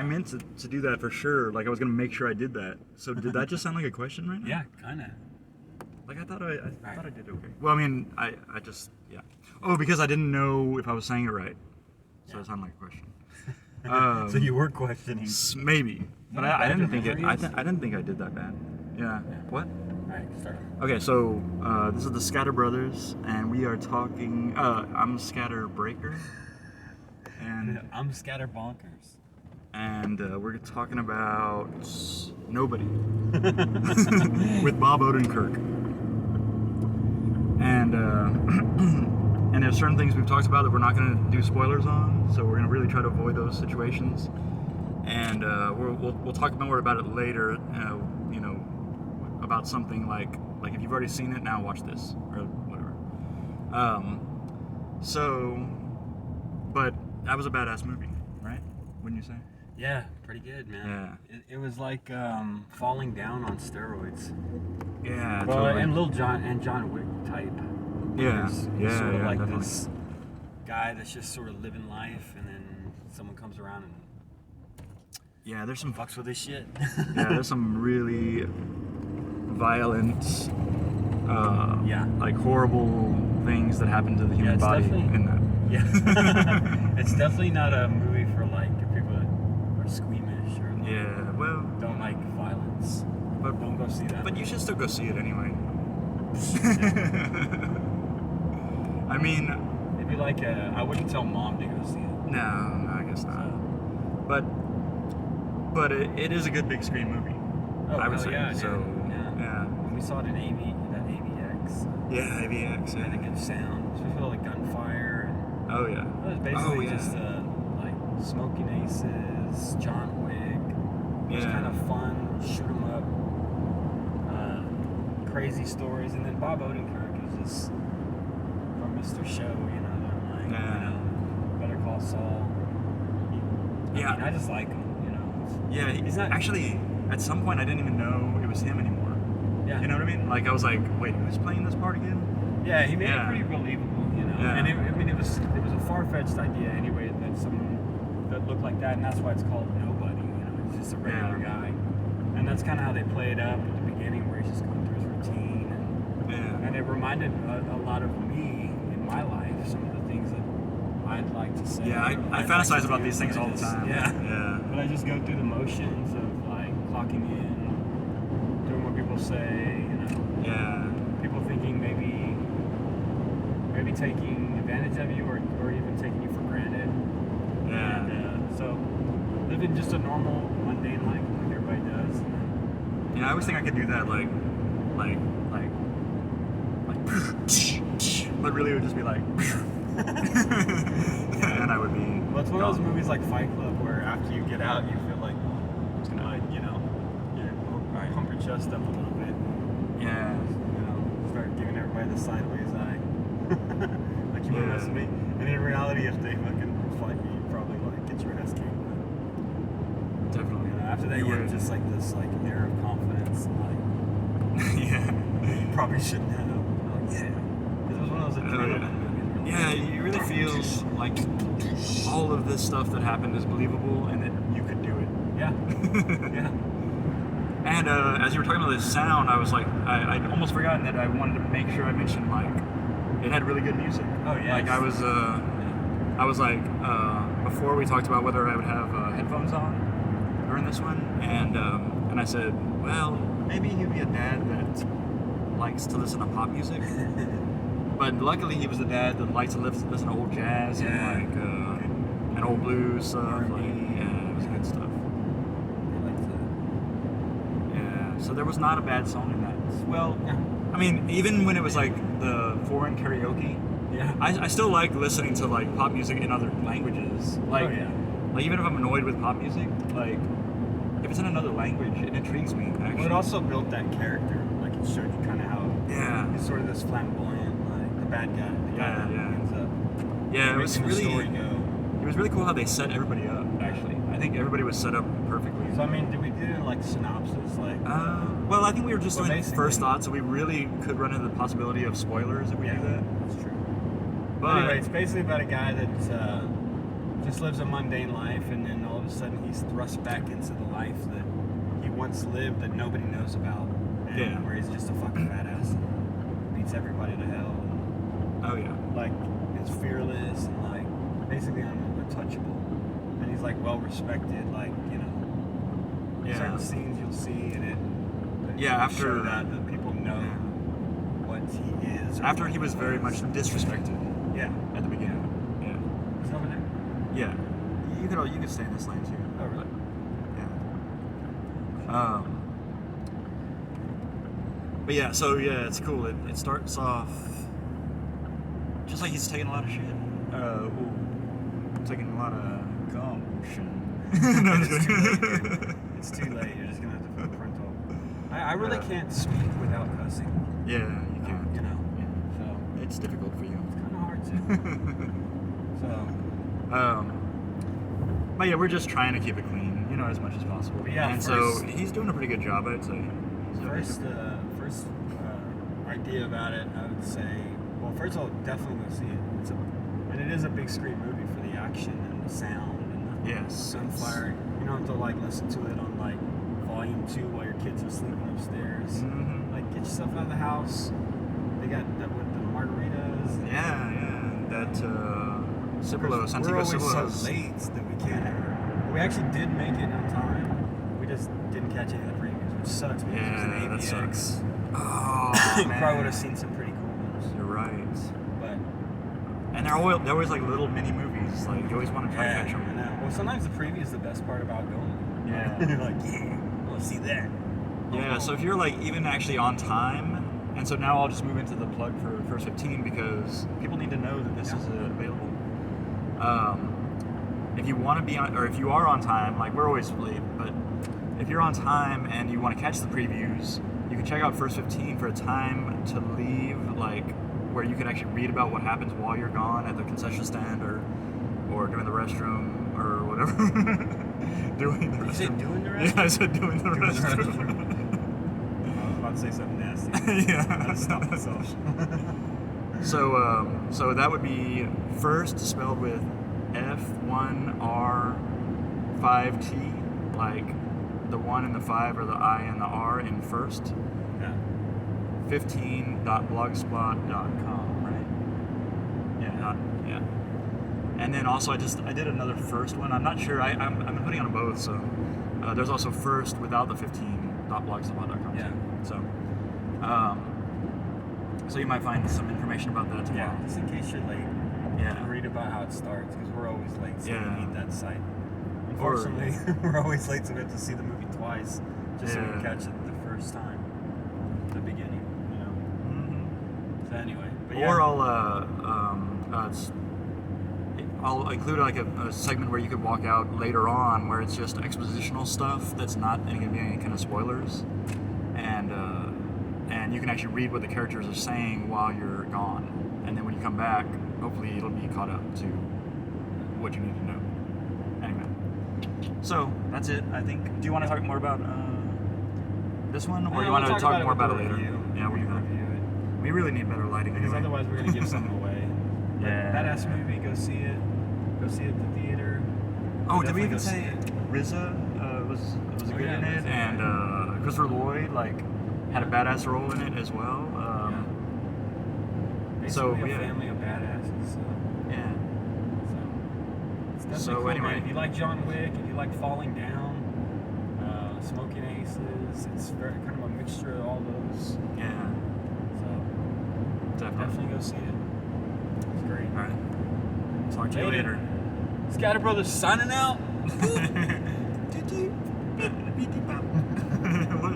meant to do that for sure. Like I was gonna make sure I did that. So did that just sound like a question right now? Yeah, kind of. Like I thought I did okay. Well, I mean, I just Oh, because I didn't know if I was saying it right. So it sounded like a question. So you were questioning. Maybe, but I didn't think it. I didn't think I did that bad. Yeah. What? All right, start. Okay, so this is the ScatterBrothers, and we are talking. I'm Scatterbreaker, and I'm Scatterbonkers. And we're talking about Nobody with Bob Odenkirk. And and there's certain things we've talked about that we're not going to do spoilers on, so we're going to really try to avoid those situations. And we'll talk more about it later. You know, about something like if you've already seen it, now watch this or whatever. But that was a badass movie, right? Wouldn't you say? Yeah, pretty good, man. Yeah. It was like falling down on steroids. Yeah, well, totally. and John Wick type. Yeah, He's yeah, sort of like definitely. this guy that's just sort of living life, and then someone comes around and there's some fucks with his shit. there's some really violent, like horrible things that happen to the human body in that. Yeah, it's definitely not a movie for like people that are squeamish or like, don't like violence. But don't go see that. But you should still go see it anyway. I mean, it'd be like I wouldn't tell mom to go see it. No, I guess not. But it is a good big screen movie. Oh, I would say. Yeah, so yeah. When we saw it in AVX. Yeah, AVX. It had a good sound, especially like gunfire. Oh yeah. It was basically just like Smoking Aces, John Wick. It was kind of fun, shoot 'em up, crazy stories, and then Bob Odenkirk is just from Mr. Show, you know, like Better Call Saul. I mean, I just like him, you know. Yeah, he's not actually. At some point, I didn't even know it was him anymore. Yeah. You know what I mean? Like I was like, wait, who's playing this part again? Yeah, he made it pretty believable, you know. Yeah. And it was a far-fetched idea anyway that someone that looked like that, and that's why it's called Nobody. You know, he's just a regular guy, and that's kind of how they play it up at the beginning, where he's just going through his routine, and it reminded a lot of me in my life, some of the things that I'd like to say. Yeah, I fantasize about these things all the time. Yeah. But I just go through the motions of like clocking in, doing what people say, you know. Yeah. People thinking maybe taking advantage of you or even taking you for granted. Yeah. And so living just a normal, mundane life like everybody does. Yeah, I always think I could do that, like, but really it would just be like, and I would be. Well, it's one of those movies like Fight Club where after you get out, you feel like it's gonna, like, you know, pump your chest up a little bit. Yeah. You know, start giving everybody the sideways eye. Like you were messing me. And in reality, if they fucking fight you, you'd probably like get your ass kicked. Definitely. You know, after that, you have just like this like air of confidence, like you probably shouldn't have. Like, it was one of those adrenaline movies. Yeah, you really feel like all of this stuff that happened is believable and that you could do it. Yeah. Yeah. And as you were talking about this sound, I was like, I'd almost forgotten that I wanted to make sure I mentioned like it had really good music. Oh yeah. Like I was like before we talked about whether I would have headphones on during this one, and I said, well, maybe he'd be a dad that likes to listen to pop music. But luckily, he was the dad that likes to listen to old jazz and old blues stuff. Like, it was good stuff. Yeah, so there was not a bad song in that. Well, I mean, even when it was like the foreign karaoke, I still like listening to like pop music in other languages. Like, like even if I'm annoyed with pop music, like if it's in another language, it intrigues me. Actually, well, it also built that character. Like it showed you kind of how he's sort of this flamboyant, like the bad guy. The guy that ends up it was making really the story go. It was really cool how they set everybody up. Actually, I think everybody was set up perfectly. So I mean, did we do like synopsis? Like, well, I think we were just doing first thoughts, so we really could run into the possibility of spoilers if we do that. That's true. But anyway, it's basically about a guy that just lives a mundane life, and then all of of a sudden he's thrust back into the life that he once lived that nobody knows about. And Yeah. where he's just a fucking badass and beats everybody to hell. Oh yeah. Like, is fearless and like basically untouchable. And he's like well respected, like, you know. Yeah. Certain scenes you'll see in it. Yeah, after show that people know what he is. After he was very much disrespected. Yeah. At the beginning. Yeah. Is that over there? Yeah. You could stay in this lane too. Oh really? Yeah. But yeah, so yeah, it's cool. It starts off just like he's taking a lot of shit. Taking a lot of gumption. No, I'm just kidding. It's too late. You're just gonna have to put the parental. I really can't speak without cussing. Yeah, you can. You know. Yeah. So It's difficult for you. it's kind of hard to. So. But yeah, we're just trying to keep it clean, you know, as much as possible. But yeah, and first- so he's doing a pretty good job, I'd say. So First idea about it, I would say. Well, first of all, definitely go see it. And it is a big screen movie for the action and the sound and the yes, gunfire. You don't have to like listen to it on like volume 2 while your kids are sleeping upstairs. Mm-hmm. Like, get yourself out of the house. They got that with the margaritas. Yeah. That Cibolo, Santiago We're always Cibolos. so late that we can't ever. We actually did make it on time. We just didn't catch any of the previews, which sucks because it was an Yeah, that AVX. sucks. Oh, You man. probably would have seen some pretty cool ones. You're right. But And they're always like little mini movies. Like, you always want to try to catch I them. know. Well, sometimes the preview is the best part about going. Yeah. You're like, yeah, I want to see that. Yeah, so if you're like even actually on time, and so now I'll just move into the plug for First 15 because people need to know that this is available. If you want to be on, or if you are on time, like we're always late, but if you're on time and you want to catch the previews, you can check out First 15 for a time to leave, like where you can actually read about what happens while you're gone at the concession stand or doing the restroom or whatever. Doing the restroom. You said doing the Yeah, I said doing the Doing the restroom. I was about to say something nasty. Yeah. I had to stop myself. So that would be first spelled with F1R5T, like the 1 and the 5 or the I and the R in first. Yeah. 15.blogspot.com, right? Yeah. And then also I did another first one. I'm not sure. I'm putting on both. So there's also first without the 15.blogspot.com. Yeah. So you might find some information about that tomorrow. Yeah, just in case you're late. Yeah. Read about how it starts because we're always late, so Yeah. we need that site. Unfortunately, we're always late, so we have to see the movie twice just so we can Yeah. catch it the first time, the beginning, you know. Mm-hmm. So anyway, but Or yeah. I'll include like a segment where you could walk out later on where it's just expositional stuff that's not going to be any kind of spoilers, and you can actually read what the characters are saying while you're gone, and then when you come back, hopefully it'll be caught up to what you need to know. Anyway, so that's it. I think. Do you want to talk more about this one, or do you want to talk more about it later? Yeah, we'll do that. Review it. We really need better lighting Because anyway. otherwise we're gonna give something away. Yeah. Badass movie, go see it. Go see it at the theater. Oh, did we Definitely even go see say it. RZA was good yeah, in it, RZA. and Christopher Lloyd had a badass role in it as well. Basically yeah. a family of badasses. Yeah. It's definitely So cool, anyway. man. If you like John Wick, if you like Falling Down, Smoking Aces, it's very kind of a mixture of all those. Yeah. So Definitely. go see it. It's great. All right. Talk to you later. ScatterBrothers signing out. What?